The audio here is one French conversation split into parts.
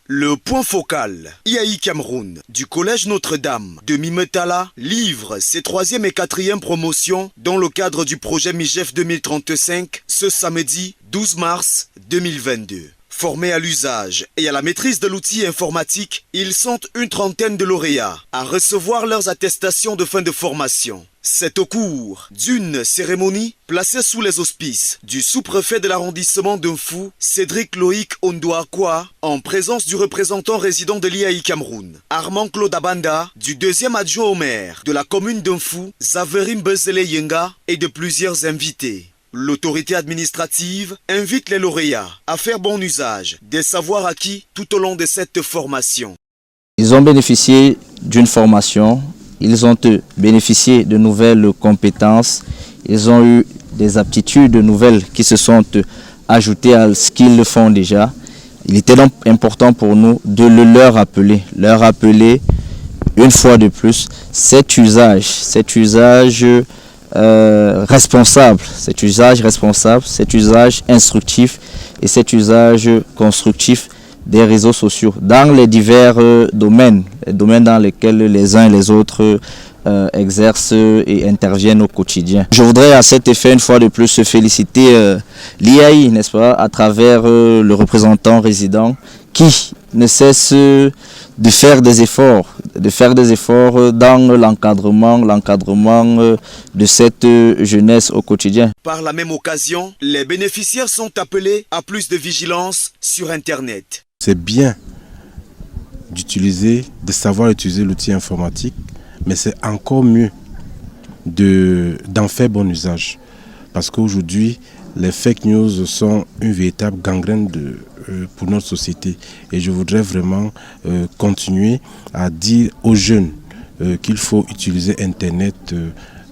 Le point focal, IAI Cameroun, du Collège Notre-Dame de Mimetala, livre ses 3e et 4e promotions dans le cadre du projet MIGEF 2035 ce samedi 12 mars 2022. Formés à l'usage et à la maîtrise de l'outil informatique, ils sont une trentaine de lauréats à recevoir leurs attestations de fin de formation. C'est au cours d'une cérémonie placée sous les auspices du sous-préfet de l'arrondissement d'Unfu, Cédric Loïc Ondouakwa, en présence du représentant résident de l'IAI Cameroun, Armand Claude Abanda, du 2e adjoint au maire de la commune d'Unfu, Zaverim Bezele Yenga, et de plusieurs invités. L'autorité administrative invite les lauréats à faire bon usage des savoirs acquis tout au long de cette formation. Ils ont bénéficié d'une formation. Ils ont bénéficié de nouvelles compétences, ils ont eu des aptitudes nouvelles qui se sont ajoutées à ce qu'ils font déjà. Il était donc important pour nous de leur rappeler une fois de plus cet usage responsable, cet usage instructif et cet usage constructif des réseaux sociaux dans les divers domaines dans lesquels les uns et les autres exercent et interviennent au quotidien. Je voudrais à cet effet une fois de plus féliciter l'IAI, n'est-ce pas, à travers le représentant résident qui ne cesse de faire des efforts dans l'encadrement de cette jeunesse au quotidien. Par la même occasion, les bénéficiaires sont appelés à plus de vigilance sur Internet. C'est bien de savoir utiliser l'outil informatique, mais c'est encore mieux d'en faire bon usage. Parce qu'aujourd'hui, les fake news sont une véritable gangrène pour notre société. Et je voudrais vraiment continuer à dire aux jeunes qu'il faut utiliser Internet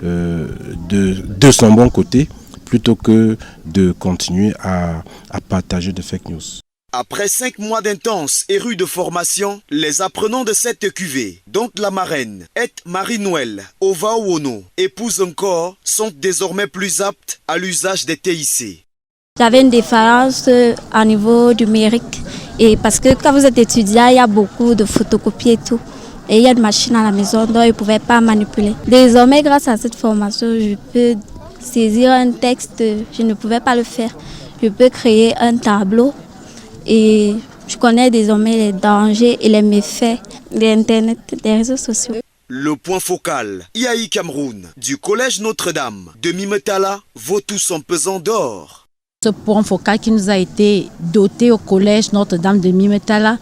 de son bon côté, plutôt que de continuer à partager des fake news. Après 5 mois d'intense et rude formation, les apprenants de cette cuvée, dont la marraine est Marie-Noël Ovaono, épouse encore, sont désormais plus aptes à l'usage des TIC. J'avais une différence au niveau numérique, et parce que quand vous êtes étudiant, il y a beaucoup de photocopies et tout. Et il y a une machine à la maison, donc ils ne pouvaient pas manipuler. Désormais, grâce à cette formation, je peux saisir un texte, je ne pouvais pas le faire. Je peux créer un tableau. Et je connais désormais les dangers et les méfaits d'Internet, des réseaux sociaux. Le point focal, IAI Cameroun, du Collège Notre-Dame de Mimetala, vaut tout son pesant d'or. Ce point focal qui nous a été doté au Collège Notre-Dame de Mimetala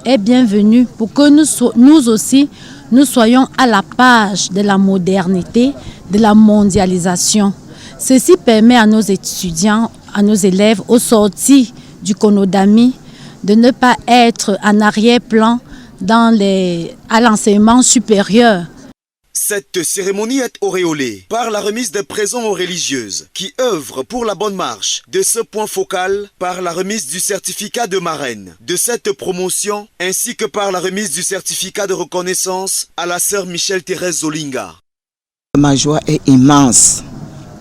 est bienvenu pour que nous aussi, nous soyons à la page de la modernité, de la mondialisation. Ceci permet à nos étudiants, à nos élèves, aux sorties du Konodami, de ne pas être en arrière-plan à l'enseignement supérieur. Cette cérémonie est auréolée par la remise des présents aux religieuses qui œuvrent pour la bonne marche de ce point focal, par la remise du certificat de marraine de cette promotion, ainsi que par la remise du certificat de reconnaissance à la sœur Michel-Thérèse Zolinga. Ma joie est immense.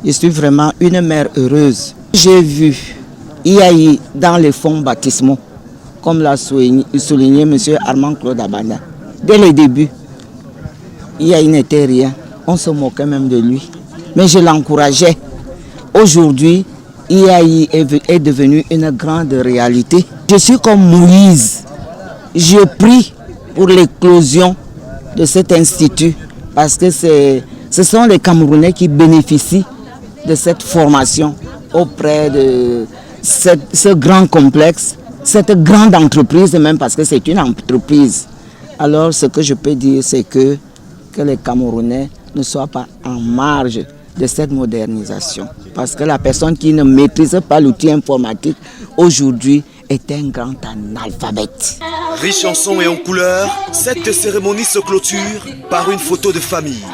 Je suis vraiment une mère heureuse. J'ai vu IAI dans les fonds baptismaux, comme l'a souligné M. Armand Claude Abanda. Dès le début, IAI n'était rien. On se moquait même de lui. Mais je l'encourageais. Aujourd'hui, IAI est devenu une grande réalité. Je suis comme Moïse. Je prie pour l'éclosion de cet institut, parce que ce sont les Camerounais qui bénéficient de cette formation auprès de ce grand complexe, cette grande entreprise, même parce que c'est une entreprise. Alors ce que je peux dire, c'est que les Camerounais ne soient pas en marge de cette modernisation. Parce que la personne qui ne maîtrise pas l'outil informatique aujourd'hui est un grand analphabète. Riche en son et en couleurs, cette cérémonie se clôture par une photo de famille.